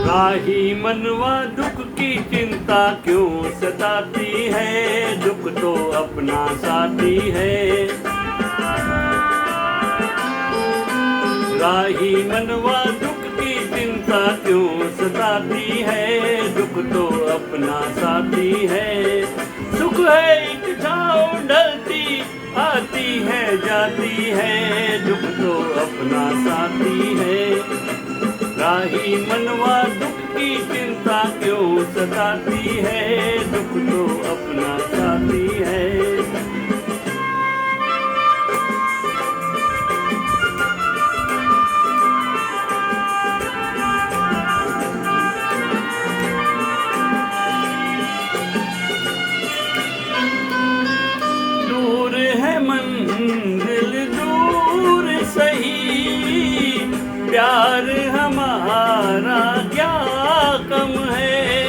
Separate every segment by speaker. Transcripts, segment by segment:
Speaker 1: राही मनवा दुख की चिंता क्यों सताती है, दुख तो अपना साथी है। राही मनवा दुख की चिंता क्यों सताती है, दुख तो अपना साथी है। सुख है एक छाँव ढलती आती है जाती है, दुख तो अपना साथी है। राही मनवा दुख की चिंता क्यों सताती है, दुख तो अपना साथी है। दूर है मंजिल दूर सही, प्यार हमारा क्या कम है।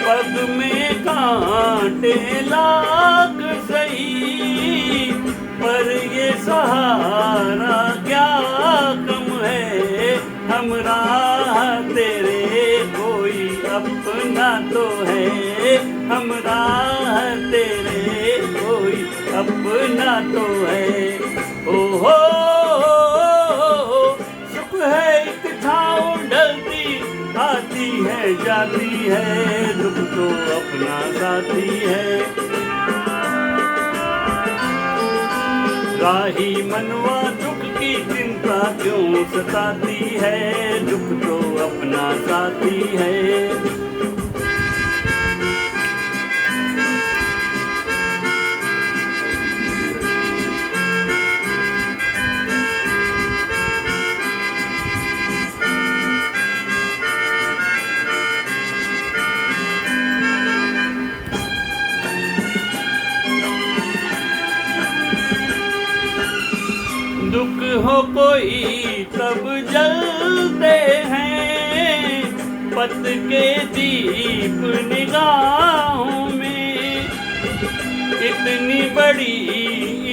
Speaker 1: पग में कांटे लाख सही, पर ये सहारा क्या कम है। हम राह तेरे कोई अपना तो है, हम राह तेरे कोई अपना तो है। ओ हो आती है जाती है, दुख तो अपना साथी है। राही मनवा दुख की चिंता क्यों सताती है, दुख तो अपना साथी है। दुख हो कोई तब जलते हैं, पत के दीप निगाहों में। इतनी बड़ी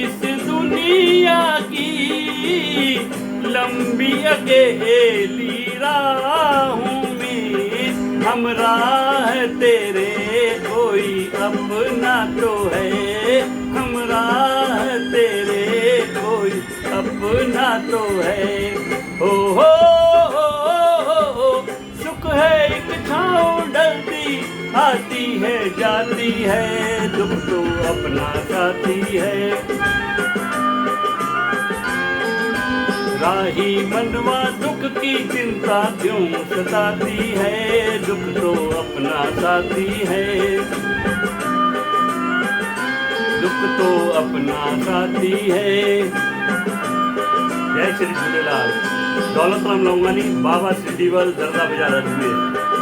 Speaker 1: इस दुनिया की लंबी अकेली राहों में, हम राह तेरे कोई अपना तो है, हम राह तेरे कोई अपना तो है। हो सुख है एक छाँव ढलती आती है जाती है, दुख तो अपना साथी है। राही मनवा दुख की चिंता क्यों सताती है, दुख तो अपना साथी है। दुख तो अपना साथी है। जय श्री झूलेलाल। दौलतराम लौंगानी, बाबा सिद्धिवल, दरगाह बाजार अजमेर।